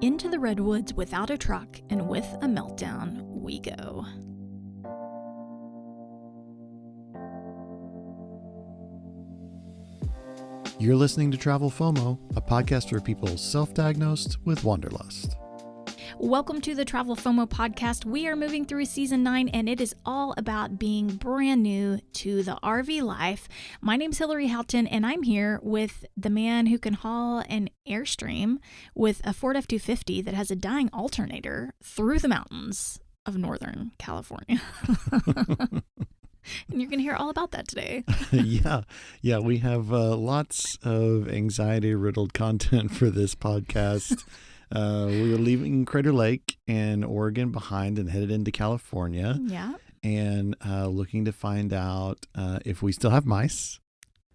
Into the Redwoods without a truck and with a meltdown we go. You're listening to Travel FOMO, a podcast for people self-diagnosed with wanderlust. Welcome to the Travel FOMO podcast. We are moving through season 9, and it is all about being brand new to the RV life. My name's Hilarie Houghton, and I'm here with the man who can haul an Airstream with a Ford F250 that has a dying alternator through the mountains of Northern California. And you're going to hear all about that today. Yeah, we have lots of anxiety-riddled content for this podcast. We were leaving Crater Lake in Oregon behind and headed into California. Yeah. And looking to find out if we still have mice.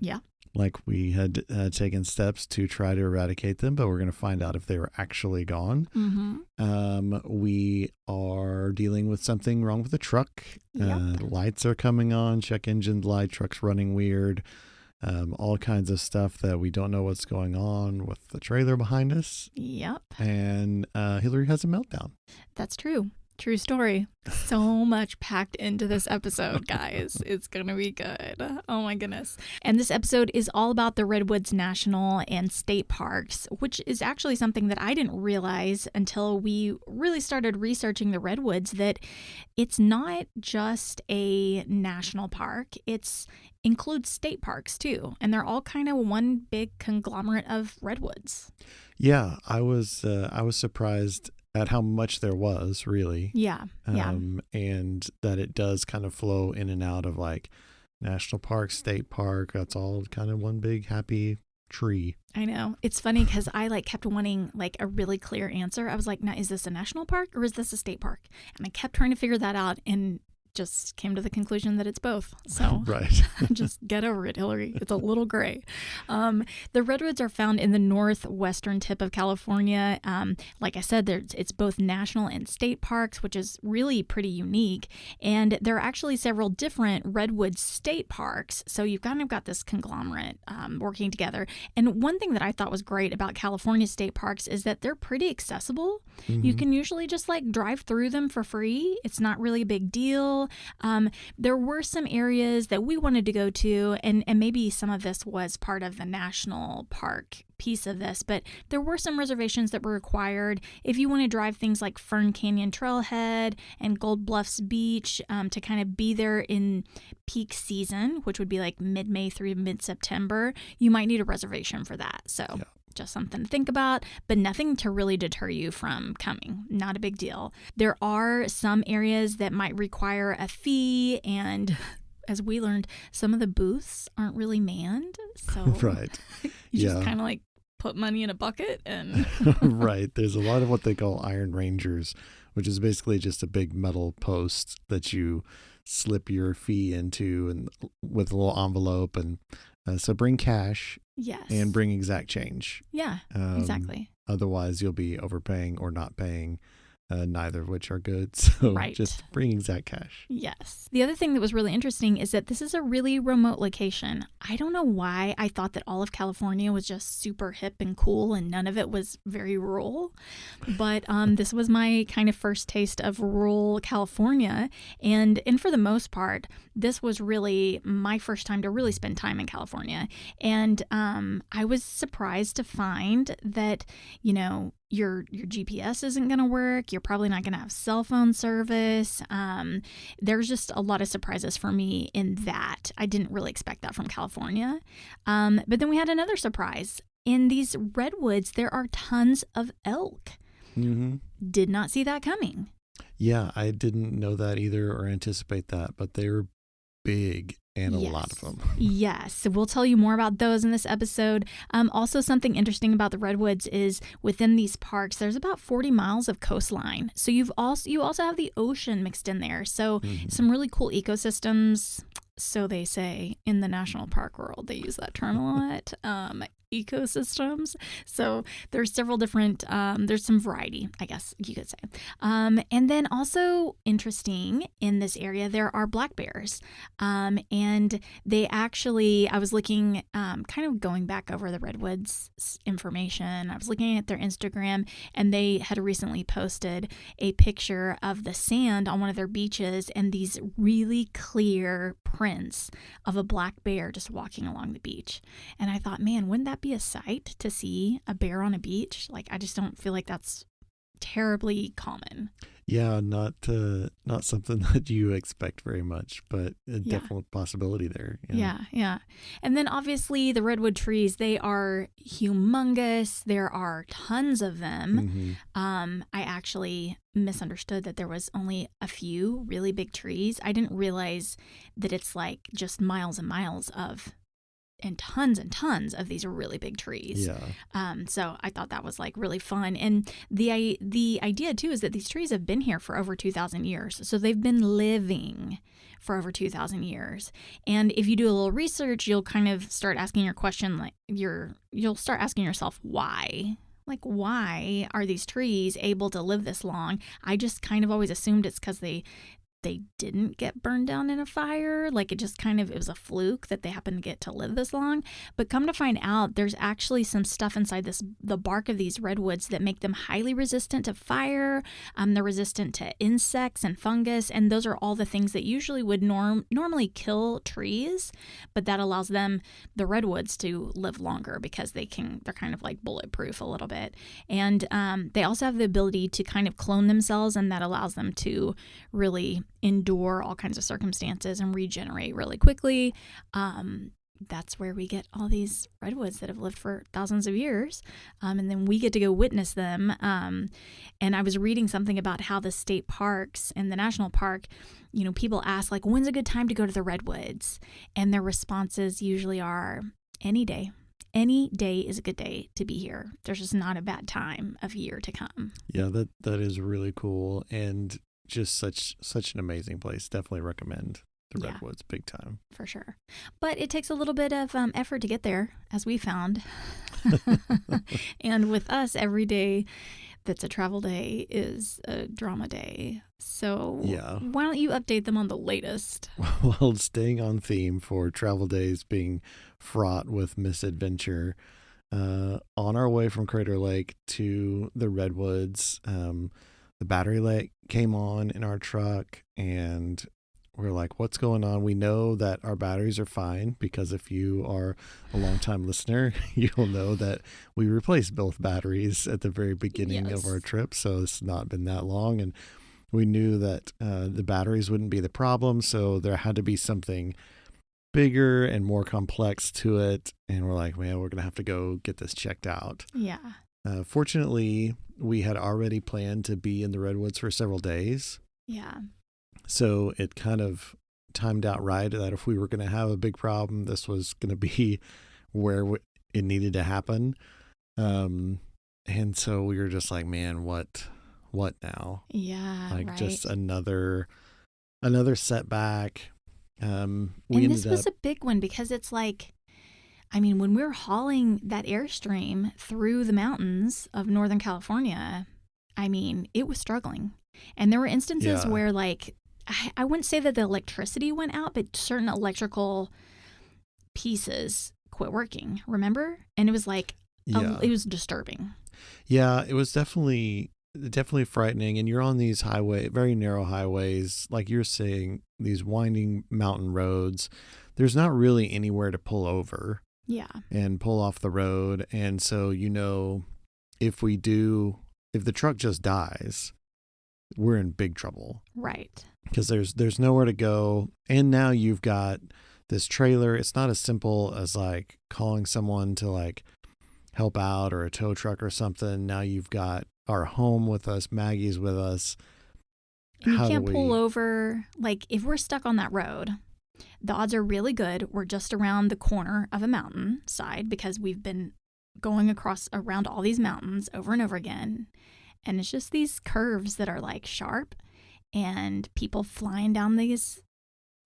Yeah. Like we had taken steps to try to eradicate them, but we're going to find out if they were actually gone. Mm-hmm. We are dealing with something wrong with the truck. Yep. Lights are coming on, check engine light, truck's running weird. All kinds of stuff that we don't know what's going on with the trailer behind us. Yep. And Hilarie has a meltdown. That's true. True story. So much packed into this episode, guys. It's going to be good. Oh my goodness. And this episode is all about the Redwoods National and State Parks, which is actually something that I didn't realize until we really started researching the Redwoods, that it's not just a national park. It's includes state parks too. And they're all kind of one big conglomerate of redwoods. Yeah, I was surprised at how much there was, really. Yeah. And that it does kind of flow in and out of like national park, state park. That's all kind of one big happy tree. I know. It's funny because I kept wanting a really clear answer. I was like, now, is this a national park or is this a state park? And I kept trying to figure that out and just came to the conclusion that it's both. So right. Just get over it, Hilarie. It's a little gray. The redwoods are found in the northwestern tip of California. Like I said, it's both national and state parks, which is really pretty unique. And there are actually several different redwood state parks. So you've kind of got this conglomerate working together. And one thing that I thought was great about California state parks is that they're pretty accessible. Mm-hmm. You can usually just drive through them for free. It's not really a big deal. There were some areas that we wanted to go to, and maybe some of this was part of the national park piece of this, but there were some reservations that were required if you want to drive things like Fern Canyon Trailhead and Gold Bluffs Beach to kind of be there in peak season, which would be like mid-May through mid-September. You might need a reservation for that. So yeah. Just something to think about, but nothing to really deter you from coming. Not a big deal. There are some areas that might require a fee, and as we learned, some of the booths aren't really manned. So right. You just kind of put money in a bucket and right. There's a lot of what they call Iron Rangers, which is basically just a big metal post that you slip your fee into and with a little envelope, and so bring cash. Yes. And bring exact change. Yeah, exactly. Otherwise, you'll be overpaying or not paying, neither of which are good. So right. Just bring exact cash. Yes. The other thing that was really interesting is that this is a really remote location. I don't know why I thought that all of California was just super hip and cool and none of it was very rural. But this was my kind of first taste of rural California. And for the most part, this was really my first time to really spend time in California. And I was surprised to find that, your GPS isn't going to work. You're probably not going to have cell phone service. There's just a lot of surprises for me in that. I didn't really expect that from California. But then we had another surprise. In these redwoods, there are tons of elk. Mm-hmm. Did not see that coming. Yeah, I didn't know that either or anticipate that, but they're big. And a lot of them. Yes. So we'll tell you more about those in this episode. Also, something interesting about the redwoods is within these parks, there's about 40 miles of coastline. So you also have the ocean mixed in there. So some really cool ecosystems. So they say in the national park world, they use that term a lot. ecosystems. So there's several different, there's some variety, I guess you could say. And then also interesting in this area, there are black bears. And they actually, I was looking, kind of going back over the Redwoods information. I was looking at their Instagram, and they had recently posted a picture of the sand on one of their beaches and these really clear prints of a black bear just walking along the beach. And I thought, man, wouldn't that be a sight to see a bear on a beach? Like, I just don't feel like that's terribly common. Yeah, not something that you expect very much, but a definite possibility there. Yeah. And then obviously the redwood trees, they are humongous. There are tons of them. I actually misunderstood that there was only a few really big trees. I didn't realize that it's like just miles and miles and tons of these really big trees. So I thought that was like really fun. And the idea too is that these trees have been here for over 2,000 years. So they've been living for over 2,000 years. And if you do a little research, you'll kind of start asking your question, like you'll start asking yourself why. Like, why are these trees able to live this long? I just kind of always assumed it's because they didn't get burned down in a fire. Like, it was a fluke that they happened to get to live this long. But come to find out, there's actually some stuff inside the bark of these redwoods that make them highly resistant to fire. They're resistant to insects and fungus. And those are all the things that usually would normally kill trees. But that allows them, the redwoods, to live longer because they're kind of like bulletproof a little bit. And they also have the ability to kind of clone themselves, and that allows them to really endure all kinds of circumstances and regenerate really quickly. That's where we get all these redwoods that have lived for thousands of years. And then we get to go witness them. And I was reading something about how the state parks and the national park, people ask, like, when's a good time to go to the redwoods? And their responses usually are any day. Any day is a good day to be here. There's just not a bad time of year to come. Yeah, that is really cool. And just such an amazing place. Definitely recommend the Redwoods big time. For sure. But it takes a little bit of effort to get there, as we found. And with us, every day that's a travel day is a drama day. So why don't you update them on the latest? Well, staying on theme for travel days being fraught with misadventure, on our way from Crater Lake to the Redwoods, the battery light came on in our truck, and we're like, what's going on? We know that our batteries are fine because if you are a longtime listener, you'll know that we replaced both batteries at the very beginning of our trip. So it's not been that long. And we knew that the batteries wouldn't be the problem. So there had to be something bigger and more complex to it. And we're like, man, we're going to have to go get this checked out. Yeah. Fortunately, we had already planned to be in the Redwoods for several days. Yeah. So it kind of timed out right that if we were going to have a big problem, this was going to be where it needed to happen. And so we were just like, man, what now? Yeah. Like just another setback. And this was a big one because it's like, I mean, when we were hauling that Airstream through the mountains of Northern California, I mean, it was struggling. And there were instances where, like, I wouldn't say that the electricity went out, but certain electrical pieces quit working, remember? And it was like, it was disturbing. Yeah, it was definitely frightening. And you're on these very narrow highways, like you're saying, these winding mountain roads. There's not really anywhere to pull over. Yeah. And pull off the road. And so, if the truck just dies, we're in big trouble. Right. Because there's nowhere to go. And now you've got this trailer. It's not as simple as like calling someone to like help out or a tow truck or something. Now you've got our home with us, Maggie's with us. And you can't pull over. Like, if we're stuck on that road, the odds are really good we're just around the corner of a mountain side because we've been going around all these mountains over and over again. And it's just these curves that are like sharp, and people flying down these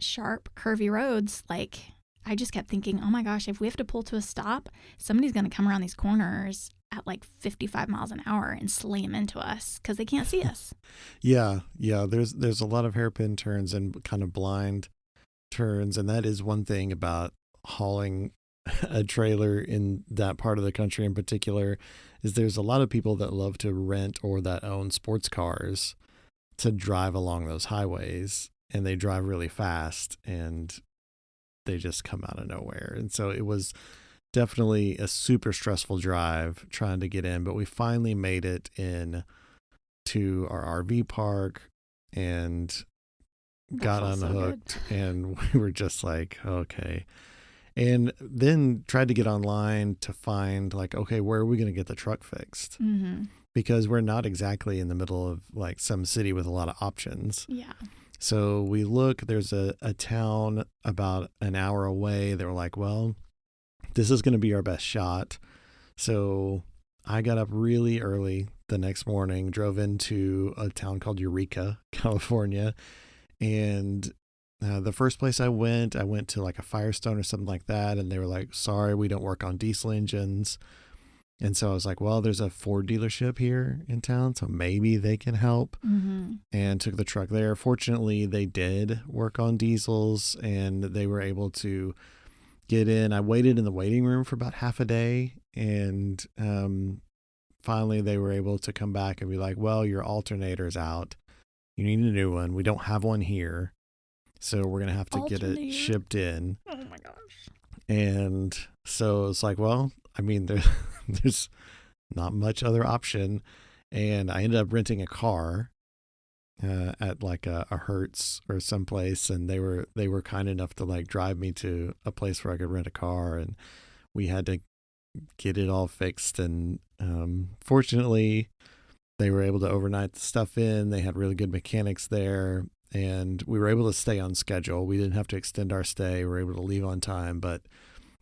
sharp, curvy roads. Like, I just kept thinking, oh my gosh, if we have to pull to a stop, somebody's going to come around these corners at like 55 miles an hour and slam into us because they can't see us. Yeah. There's a lot of hairpin turns and kind of blind turns. And that is one thing about hauling a trailer in that part of the country in particular, is there's a lot of people that love to rent or that own sports cars to drive along those highways, and they drive really fast and they just come out of nowhere. And so it was definitely a super stressful drive trying to get in, but we finally made it in to our RV park and got unhooked, and we were just like, okay. And then tried to get online to find like, okay, where are we going to get the truck fixed? Mm-hmm. Because we're not exactly in the middle of like some city with a lot of options. Yeah. So we look, there's a town about an hour away. They were like, well, this is going to be our best shot. So I got up really early the next morning, drove into a town called Eureka, California. And the first place I went to like a Firestone or something like that. And they were like, sorry, we don't work on diesel engines. And so I was like, well, there's a Ford dealership here in town, so maybe they can help. Mm-hmm. And took the truck there. Fortunately, they did work on diesels, and they were able to get in. I waited in the waiting room for about half a day, and finally they were able to come back and be like, well, your alternator's out. You need a new one. We don't have one here, so we're going to have to get it shipped in. Oh, my gosh. And so it's like, well, I mean, there's not much other option. And I ended up renting a car at like a Hertz or someplace, and they were kind enough to like drive me to a place where I could rent a car, and we had to get it all fixed. And fortunately, they were able to overnight the stuff in. They had really good mechanics there, and we were able to stay on schedule. We didn't have to extend our stay. We were able to leave on time, but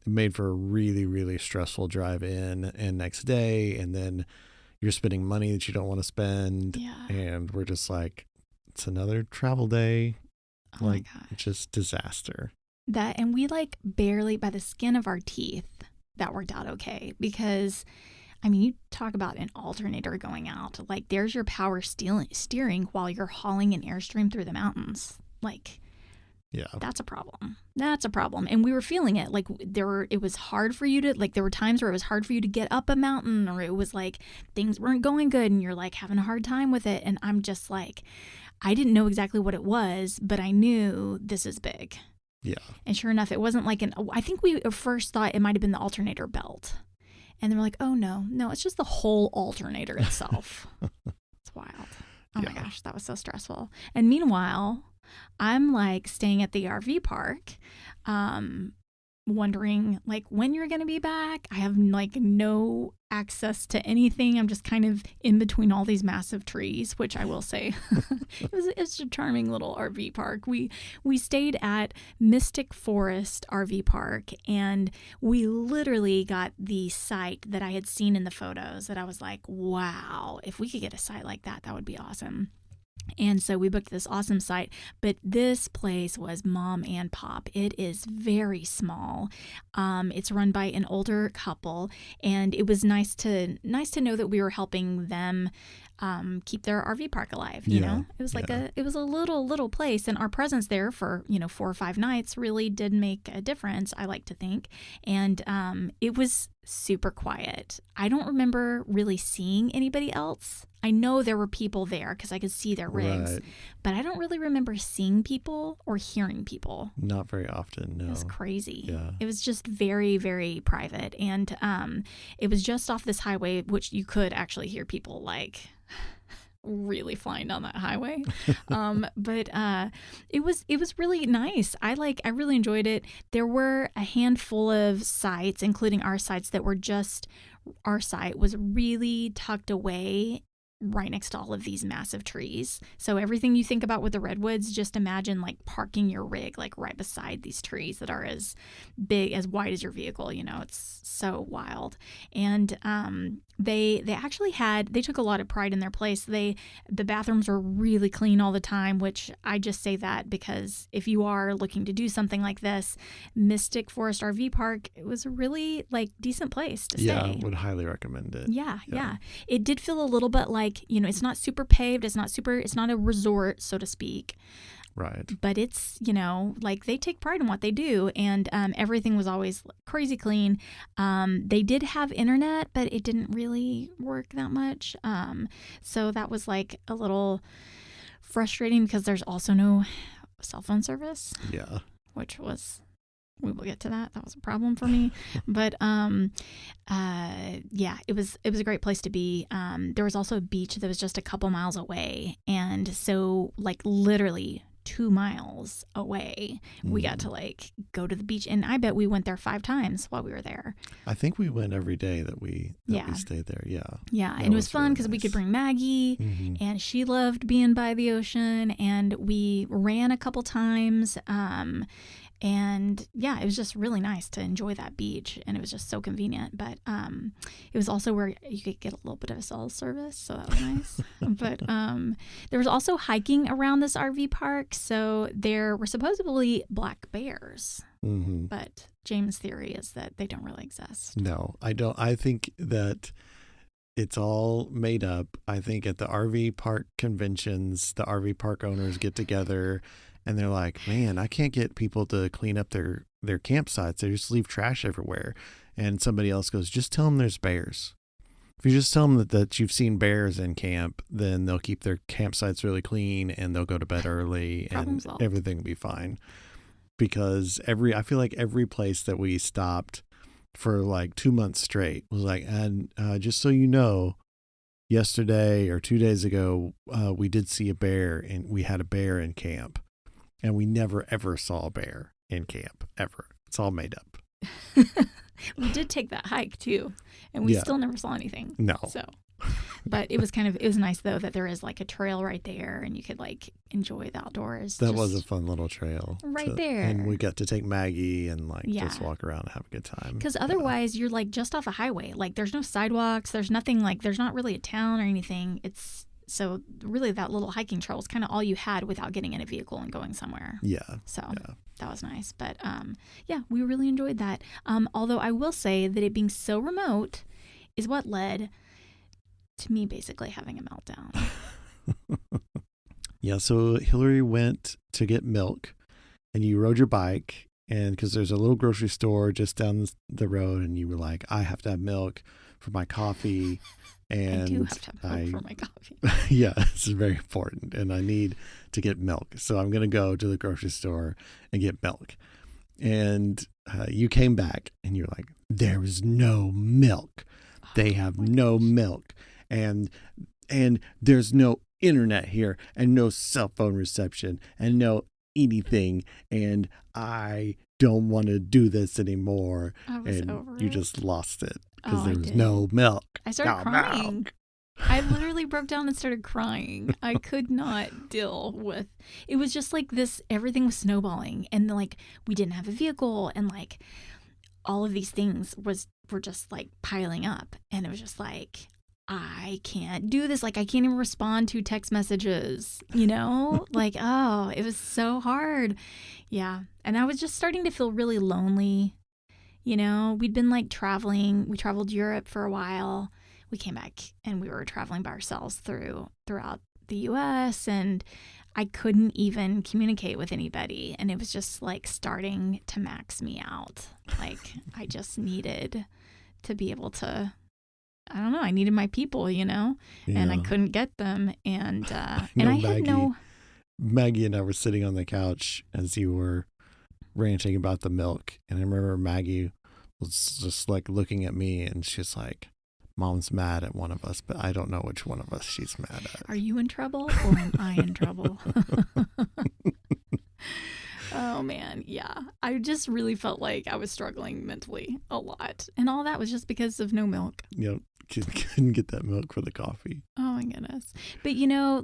it made for a really, really stressful drive in and next day. And then you're spending money that you don't want to spend. Yeah. And we're just like, it's another travel day. Oh like, my gosh. just disaster. And we like barely by the skin of our teeth that worked out okay, because I mean, you talk about an alternator going out, like there's your power steering while you're hauling an Airstream through the mountains. Like, yeah, that's a problem. That's a problem. And we were feeling it. Like it was hard for you to, like there were times where it was hard for you to get up a mountain, or it was like things weren't going good and you're like having a hard time with it. And I'm just like, I didn't know exactly what it was, but I knew this is big. Yeah. And sure enough, it wasn't like I think we at first thought it might have been the alternator belt. And then we're like, oh no, it's just the whole alternator itself. It's wild. Oh my gosh, that was so stressful. And meanwhile, I'm like staying at the RV park, wondering like when you're going to be back. I have like no access to anything. I'm just kind of in between all these massive trees, which I will say it's a charming little RV park. We stayed at Mystic Forest RV Park, and we literally got the site that I had seen in the photos that I was like, wow, if we could get a site like that, that would be awesome. And so we booked this awesome site, but this place was mom and pop. It is very small. It's run by an older couple, and it was nice to know that we were helping them keep their RV park alive. You know, it was like it was a little place, and our presence there for 4 or 5 nights really did make a difference, I like to think. And it was super quiet. I don't remember really seeing anybody else. I know there were people there because I could see their rigs, but I don't really remember seeing people or hearing people. Not very often, no. It was crazy. Yeah. It was just very, very private. And it was just off this highway, which you could actually hear people like really flying down that highway. But it was really nice. I really enjoyed it. There were a handful of sites, including our sites, that were just, our site was really tucked away right next to all of these massive trees. So everything you think about with the Redwoods, just imagine like parking your rig like right beside these trees that are as big, as wide as your vehicle. You know, it's so wild. And they actually they took a lot of pride in their place. The bathrooms are really clean all the time, which I just say that because if you are looking to do something like this, Mystic Forest RV Park, it was a really like decent place to stay. Yeah, would highly recommend it. Yeah. It did feel a little bit like, you know, it's not super paved. It's not a resort, so to speak. Right. But it's, you know, like they take pride in what they do. And everything was always crazy clean. They did have internet, but it didn't really work that much. So that was like a little frustrating because there's also no cell phone service. Yeah. Which was... we will get to that. That was a problem for me. But yeah, it was a great place to be. There was also a beach that was just a couple miles away. And so like literally 2 miles away, we got to like go to the beach. And I bet we went there 5 times while we were there. I think we went every day that we stayed there. Yeah. Yeah. And it was fun because we could bring Maggie and she loved being by the ocean, and we ran a couple times. And yeah, it was just really nice to enjoy that beach, and it was just so convenient. But it was also where you could get a little bit of a cell service, so that was nice. But there was also hiking around this RV park, so there were supposedly black bears. But James' theory is that they don't really exist. No, I don't. I think that it's all made up. I think at the RV park conventions, the RV park owners get together and they're like, man, I can't get people to clean up their campsites. They just leave trash everywhere. And somebody else goes, just tell them there's bears. If you just tell them that you've seen bears in camp, then they'll keep their campsites really clean and they'll go to bed early and everything will be fine. Because I feel like every place that we stopped for like 2 months straight was like, and just so you know, yesterday or 2 days ago, we did see a bear, and we had a bear in camp. And we never, ever saw a bear in camp, ever. It's all made up. We did take that hike, too. And we still never saw anything. No. So, but it was nice, though, that there is like a trail right there and you could like enjoy the outdoors. That was a fun little trail. Right there. And we got to take Maggie and like just walk around and have a good time. Because otherwise you're like just off a highway. Like there's no sidewalks. There's nothing like, there's not really a town or anything. So really that little hiking trail was kind of all you had without getting in a vehicle and going somewhere. Yeah. So that was nice. But yeah, we really enjoyed that. Although I will say that it being so remote is what led to me basically having a meltdown. Yeah. So Hilarie went to get milk and you rode your bike, and because there's a little grocery store just down the road, and you were like, I have to have milk for my coffee. And I do have to have milk for my coffee. Yeah, this is very important. And I need to get milk. So I'm going to go to the grocery store and get milk. And you came back and you're like, there is no milk. They have no milk. And there's no internet here and no cell phone reception and no anything. And I don't want to do this anymore. I was and over you it. just lost it because there was did. no milk. I started crying. Milk. I literally broke down and started crying. I could not deal with it. Was just like this, everything was snowballing, and like we didn't have a vehicle, and like all of these things were just like piling up, and it was just like, I can't do this. Like I can't even respond to text messages, you know? Like, oh, it was so hard. Yeah. And I was just starting to feel really lonely. You know, we'd been like traveling. We traveled Europe for a while. We came back and we were traveling by ourselves throughout the U.S. and I couldn't even communicate with anybody. And it was just like starting to max me out. Like I just needed to be able to, I don't know, I needed my people, you know, and I couldn't get them. And Maggie and I were sitting on the couch as you were ranting about the milk. And I remember Maggie was just like looking at me and she's like, Mom's mad at one of us, but I don't know which one of us she's mad at. Are you in trouble or am I in trouble? Oh, man. Yeah. I just really felt like I was struggling mentally a lot. And all that was just because of no milk. Yep. couldn't get that milk for the coffee. Oh my goodness. But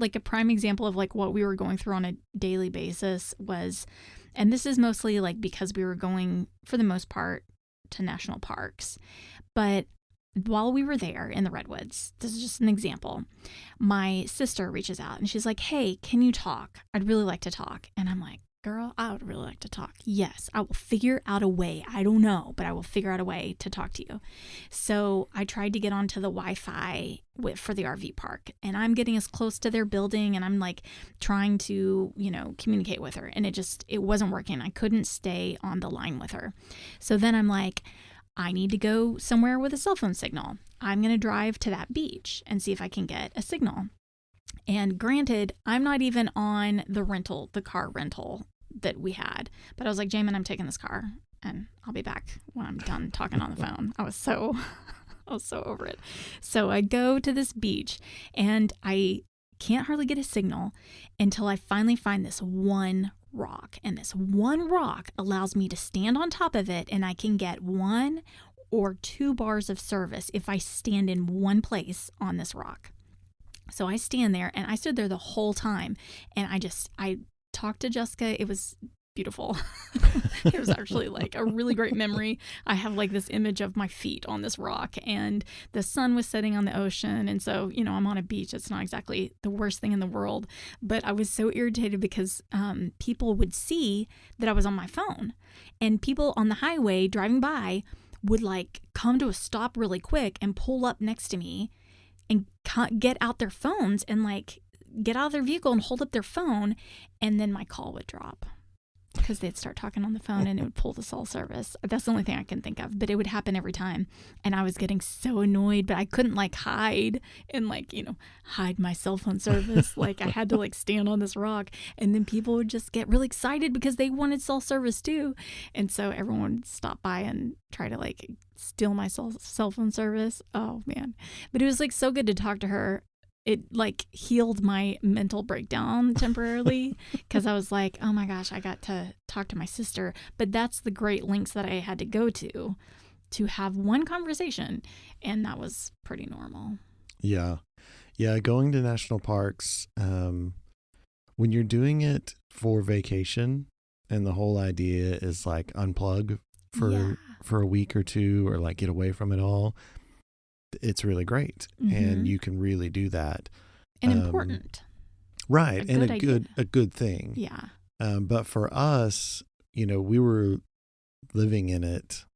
like a prime example of like what we were going through on a daily basis was, and this is mostly like because we were going for the most part to national parks, but while we were there in the Redwoods, this is just an example, my sister reaches out and she's like, hey, can you talk? I'd really like to talk. And I'm like, girl, I would really like to talk. Yes, I will figure out a way. I don't know, but I will figure out a way to talk to you. So I tried to get onto the Wi-Fi for the RV park, and I'm getting as close to their building, and I'm like trying to, communicate with her, and it wasn't working. I couldn't stay on the line with her. So then I'm like, I need to go somewhere with a cell phone signal. I'm going to drive to that beach and see if I can get a signal. And granted, I'm not even on the car rental that we had. But I was like, Jamin, I'm taking this car and I'll be back when I'm done talking on the phone. I was so over it. So I go to this beach and I can't hardly get a signal until I finally find this one rock. And this one rock allows me to stand on top of it, and I can get 1 or 2 bars of service if I stand in one place on this rock. So I stand there, and I stood there the whole time, and I talked to Jessica. It was beautiful. It was actually like a really great memory. I have like this image of my feet on this rock, and the sun was setting on the ocean. And so, I'm on a beach. It's not exactly the worst thing in the world, but I was so irritated because people would see that I was on my phone, and people on the highway driving by would like come to a stop really quick and pull up next to me and get out their phones and like get out of their vehicle and hold up their phone, and then my call would drop because they'd start talking on the phone and it would pull the cell service. That's the only thing I can think of, but it would happen every time, and I was getting so annoyed, but I couldn't like hide and like hide my cell phone service. Like I had to like stand on this rock, and then people would just get really excited because they wanted cell service too, and so everyone would stop by and try to like steal my cell phone service. Oh man. But it was like so good to talk to her. It like healed my mental breakdown temporarily because I was like, oh my gosh, I got to talk to my sister. But that's the great lengths that I had to go to have one conversation, and that was pretty normal. Yeah. Going to national parks, when you're doing it for vacation, and the whole idea is like unplug for a week or two, or like get away from it all, it's really great. Mm-hmm. And you can really do that. And important. Right. And a good thing. Yeah. But for us, we were living in it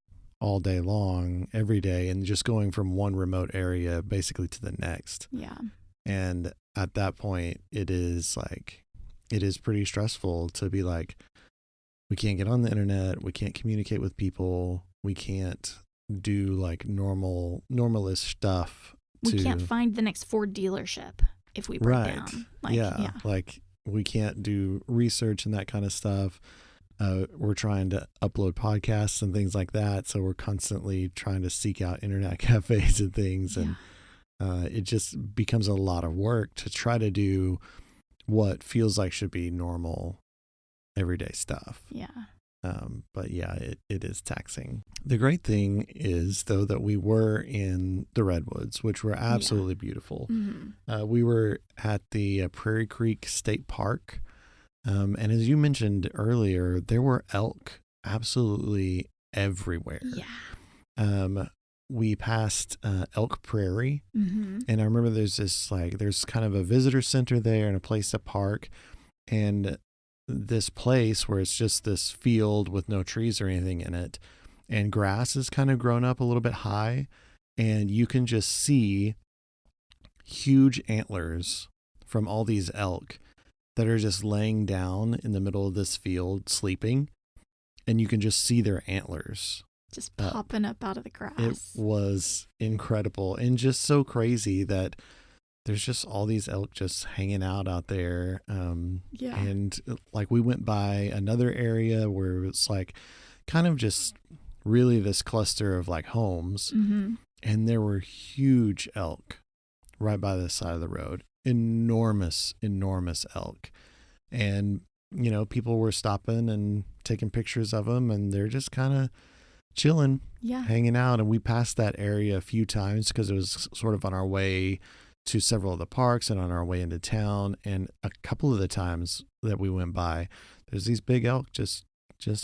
all day long, every day, and just going from one remote area basically to the next. Yeah. And at that point, it is pretty stressful to be like, we can't get on the internet. We can't communicate with people. We can't do like normalist stuff. We can't find the next Ford dealership if we break down. Yeah. Like we can't do research and that kind of stuff. We're trying to upload podcasts and things like that. So we're constantly trying to seek out internet cafes and things. Yeah. And it just becomes a lot of work to try to do what feels like should be normal everyday stuff. Yeah. But yeah, it is taxing. The great thing is, though, that we were in the Redwoods, which were absolutely beautiful. Mm-hmm. We were at the Prairie Creek State Park. And as you mentioned earlier, there were elk absolutely everywhere. Yeah. We passed Elk Prairie. Mm-hmm. And I remember there's kind of a visitor center there and a place to park. And this place where it's just this field with no trees or anything in it, and grass is kind of grown up a little bit high, and you can just see huge antlers from all these elk that are just laying down in the middle of this field sleeping, and you can just see their antlers just popping up out of the grass. It was incredible and just so crazy that there's just all these elk just hanging out there. Yeah. And like we went by another area where it's like kind of just really this cluster of like homes. Mm-hmm. And there were huge elk right by the side of the road. Enormous elk. And, people were stopping and taking pictures of them, and they're just kind of chilling, Yeah. hanging out. And we passed that area a few times because it was sort of on our way to several of the parks and on our way into town. And a couple of the times that we went by, there's these big elk just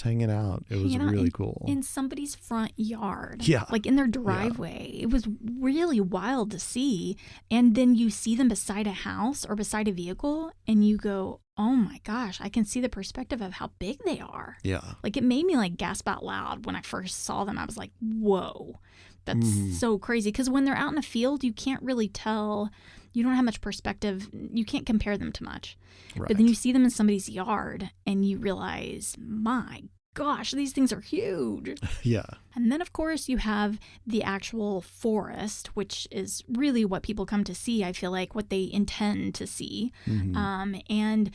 hanging out. It was really cool. In somebody's front yard. Yeah. Like in their driveway. Yeah. It was really wild to see. And then you see them beside a house or beside a vehicle and you go, oh my gosh, I can see the perspective of how big they are. Yeah. Like it made me like gasp out loud when I first saw them. I was like, whoa, that's so crazy. Because when they're out in a field, you can't really tell. You don't have much perspective. You can't compare them to much. Right. But then you see them in somebody's yard and you realize, my gosh, these things are huge. Yeah. And then, of course, you have the actual forest, which is really what people come to see, I feel like, what they intend to see. And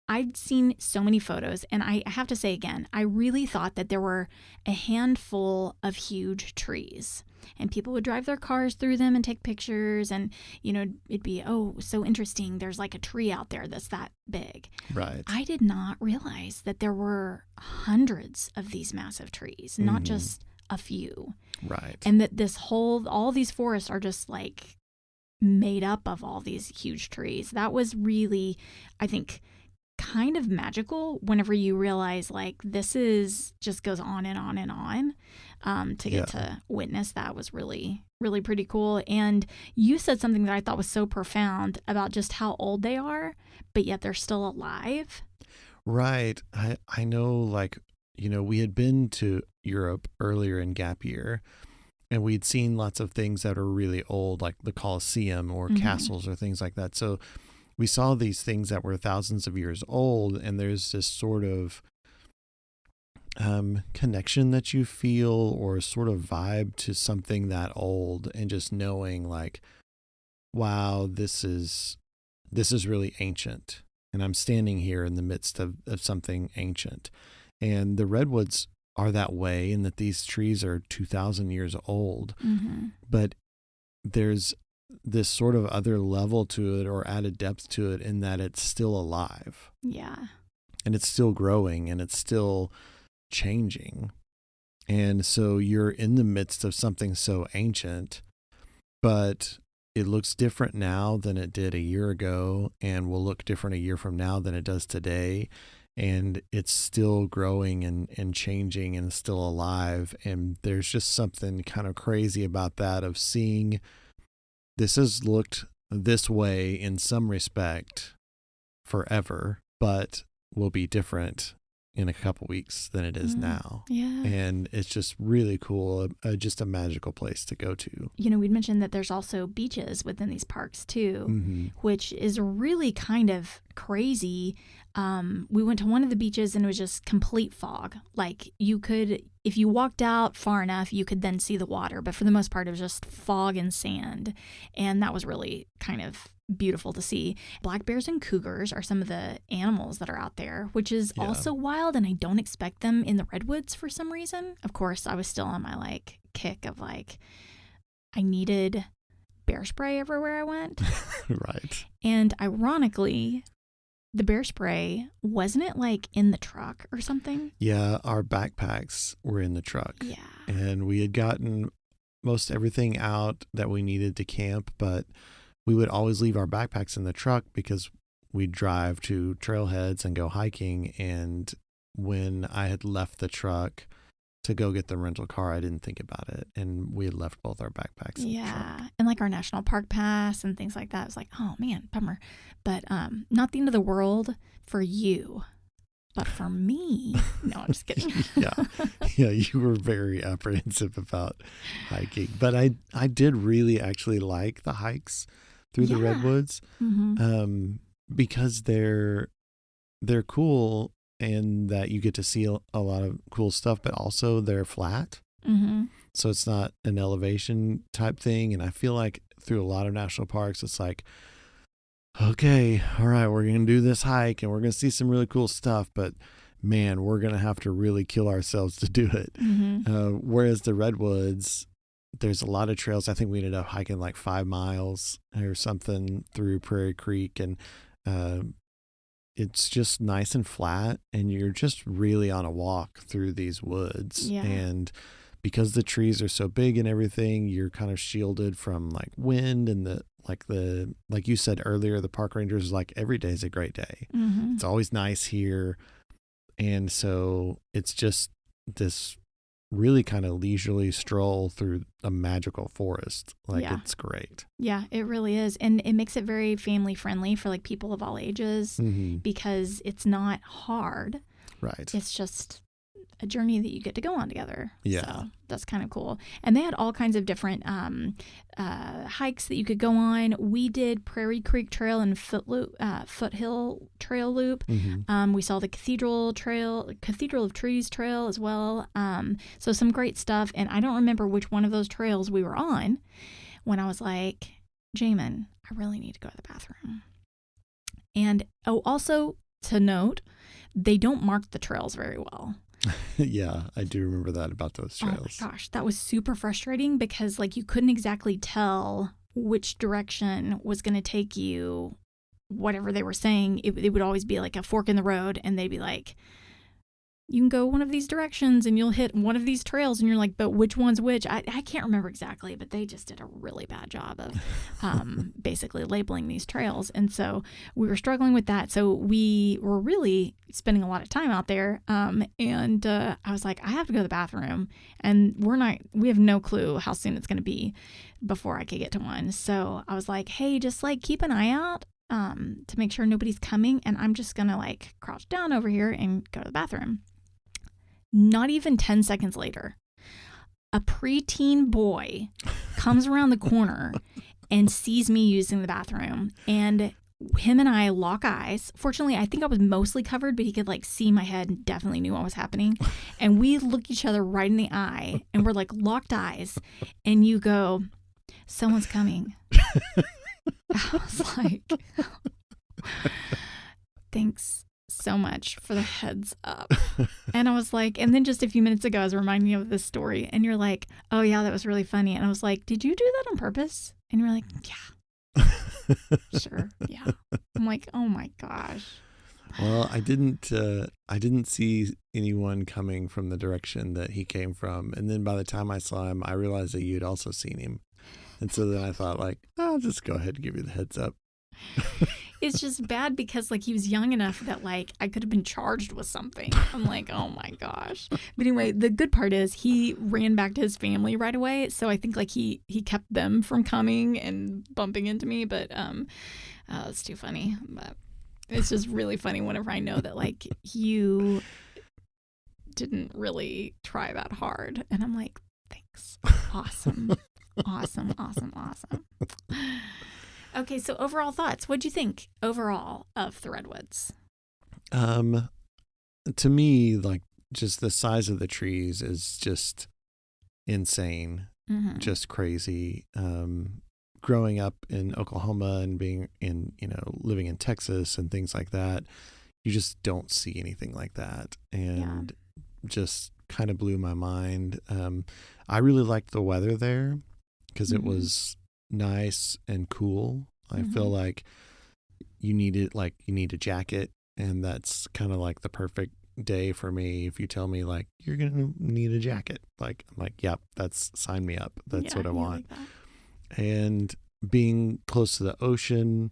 I've seen so many photos, and I have to say again, I really thought that there were a handful of huge trees. And people would drive their cars through them and take pictures. And, you know, it'd be, oh, so interesting. There's like a tree out there that's that big. Right. I did not realize that there were hundreds of these massive trees, not just a few. Right. And that all these forests are just like made up of all these huge trees. That was really, I think, kind of magical whenever you realize like this is just goes on and on and on. To get to witness that was really, really pretty cool. And you said something that I thought was so profound about just how old they are, but yet they're still alive. Right. I know, like, you know, we had been to Europe earlier in gap year, and we'd seen lots of things that are really old, like the Colosseum or castles or things like that. So we saw these things that were thousands of years old, and there's this sort of connection that you feel or sort of vibe to something that old, and just knowing like, wow, this is really ancient, and I'm standing here in the midst of something ancient. And the redwoods are that way in that these trees are 2,000 years old, but there's this sort of other level to it or added depth to it in that it's still alive. Yeah. And it's still growing and it's still changing. And so you're in the midst of something so ancient, but it looks different now than it did a year ago, and will look different a year from now than it does today. And it's still growing and changing and still alive. And there's just something kind of crazy about that, of seeing this has looked this way in some respect forever, but will be different in a couple weeks than it is now. Yeah. And it's just really cool, just a magical place to go to. You know, we'd mentioned that there's also beaches within these parks too, which is really kind of crazy. We went to one of the beaches and it was just complete fog. Like you could, if you walked out far enough, you could then see the water. But for the most part, it was just fog and sand. And that was really kind of beautiful to see. Black bears and cougars are some of the animals that are out there, which is also wild. And I don't expect them in the redwoods for some reason. Of course, I was still on my like kick of like, I needed bear spray everywhere I went. Right. And ironically, the bear spray, wasn't it like in the truck or something? Yeah, our backpacks were in the truck. Yeah. And we had gotten most everything out that we needed to camp, but we would always leave our backpacks in the truck because we'd drive to trailheads and go hiking. And when I had left the truck to go get the rental car, I didn't think about it. And we had left both our backpacks in the truck. And like our national park pass and things like that. It was like, oh man, bummer. But not the end of the world for you. But for me, no, I'm just kidding. Yeah, you were very apprehensive about hiking. But I did really actually like the hikes through the redwoods, because they're cool, and that you get to see a lot of cool stuff, but also they're flat. So it's not an elevation type thing. And I feel like through a lot of national parks, it's like, okay, all right, we're going to do this hike and we're going to see some really cool stuff, but man, we're going to have to really kill ourselves to do it. Whereas the redwoods, there's a lot of trails. I think we ended up hiking like 5 miles or something through Prairie Creek, and it's just nice and flat, and you're just really on a walk through these woods. Yeah. And because the trees are so big and everything, you're kind of shielded from like wind and like you said earlier, the park rangers like every day is a great day. Mm-hmm. It's always nice here. And so it's just this really kind of leisurely stroll through a magical forest. Like, Yeah. it's great. Yeah, it really is. And it makes it very family friendly for like people of all ages Mm-hmm. because it's not hard. Right. It's just a journey that you get to go on together. Yeah. So that's kind of cool. And they had all kinds of different hikes that you could go on. We did Prairie Creek Trail and Foothill Trail Loop. Mm-hmm. We saw the Cathedral of Trees Trail as well. So some great stuff. And I don't remember which one of those trails we were on when I was like, Jamin, I really need to go to the bathroom. And also to note, they don't mark the trails very well. Yeah, I do remember that about those trails. Oh my gosh, that was super frustrating because like you couldn't exactly tell which direction was going to take you. Whatever they were saying, it would always be like a fork in the road, and they'd be like, you can go one of these directions and you'll hit one of these trails, and you're like, but which one's which? I can't remember exactly, but they just did a really bad job of basically labeling these trails. And so we were struggling with that. So we were really spending a lot of time out there. And I was like, I have to go to the bathroom, and we have no clue how soon it's going to be before I could get to one. So I was like, hey, just like keep an eye out to make sure nobody's coming, and I'm just going to like crouch down over here and go to the bathroom. Not even 10 seconds later, a preteen boy comes around the corner and sees me using the bathroom, and him and I lock eyes. Fortunately, I think I was mostly covered, but he could like see my head and definitely knew what was happening. And we look each other right in the eye, and we're like locked eyes, and you go, someone's coming. I was like, thanks so much for the heads up. And I was like, and then just a few minutes ago, I was reminding you of this story, and you're like, oh yeah, that was really funny. And I was like, did you do that on purpose? And you're like, yeah. Sure, yeah. I'm like, oh my gosh. Well, I didn't see anyone coming from the direction that he came from. And then by the time I saw him, I realized that you'd also seen him. And so then I thought, like, I'll just go ahead and give you the heads up. It's just bad because like he was young enough that like I could have been charged with something. I'm like, oh my gosh. But anyway, the good part is he ran back to his family right away. So I think like he kept them from coming and bumping into me. But it's too funny. But it's just really funny whenever I know that like you didn't really try that hard. And I'm like, thanks. Awesome. Awesome. Okay, so overall thoughts. What'd you think overall of the Redwoods? To me, like, just the size of the trees is just insane, just crazy. Growing up in Oklahoma and being living in Texas and things like that, you just don't see anything like that. And just kind of blew my mind. I really liked the weather there because it was nice and cool. I feel like you need a jacket, and that's kind of like the perfect day for me. If you tell me like you're gonna need a jacket, like I'm like, yep, that's sign me up. That's what I want. Like that. And being close to the ocean,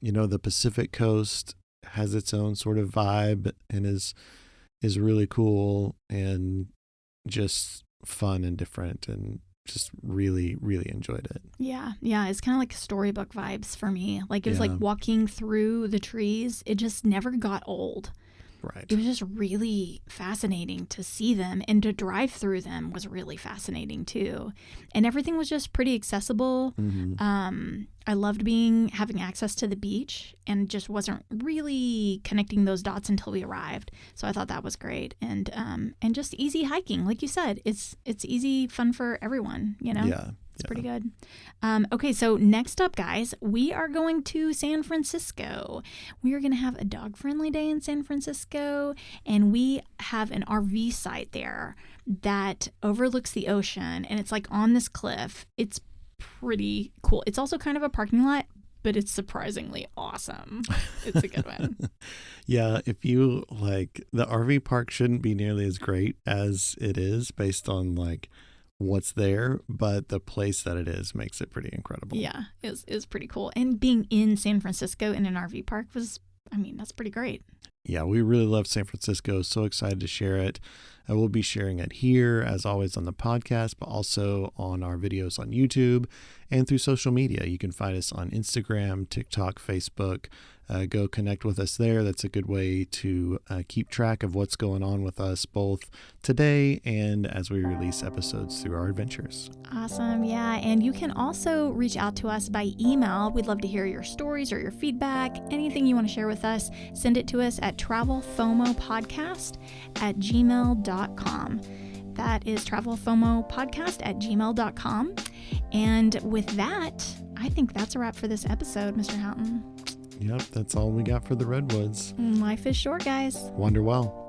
the Pacific coast has its own sort of vibe and is really cool and just fun and different, and just really, really enjoyed it. Yeah. It's kind of like storybook vibes for me. Like it was like walking through the trees. It just never got old. Right. It was just really fascinating to see them, and to drive through them was really fascinating too. And everything was just pretty accessible. I loved having access to the beach, and just wasn't really connecting those dots until we arrived. So I thought that was great. And just easy hiking. Like you said, it's easy, fun for everyone, Yeah. It's pretty good. Okay, so next up, guys, we are going to San Francisco. We are going to have a dog-friendly day in San Francisco, and we have an RV site there that overlooks the ocean, and it's like on this cliff. It's pretty cool. It's also kind of a parking lot, but it's surprisingly awesome. It's a good one. Yeah, if you the RV park shouldn't be nearly as great as it is based on what's there, but the place that it is makes it pretty incredible. Yeah, it's pretty cool. And being in San Francisco in an RV park that's pretty great. Yeah, we really love San Francisco. So excited to share it. I will be sharing it here, as always, on the podcast, but also on our videos on YouTube and through social media. You can find us on Instagram, TikTok, Facebook. Go connect with us there. That's a good way to keep track of what's going on with us both today and as we release episodes through our adventures. Awesome. Yeah. And you can also reach out to us by email. We'd love to hear your stories or your feedback, anything you want to share with us. Send it to us at travelfomopodcast@gmail.com. That is travelfomopodcast@gmail.com. And with that, I think that's a wrap for this episode, Mr. Houghton. Yep, that's all we got for the Redwoods. Life is short, guys. Wander well.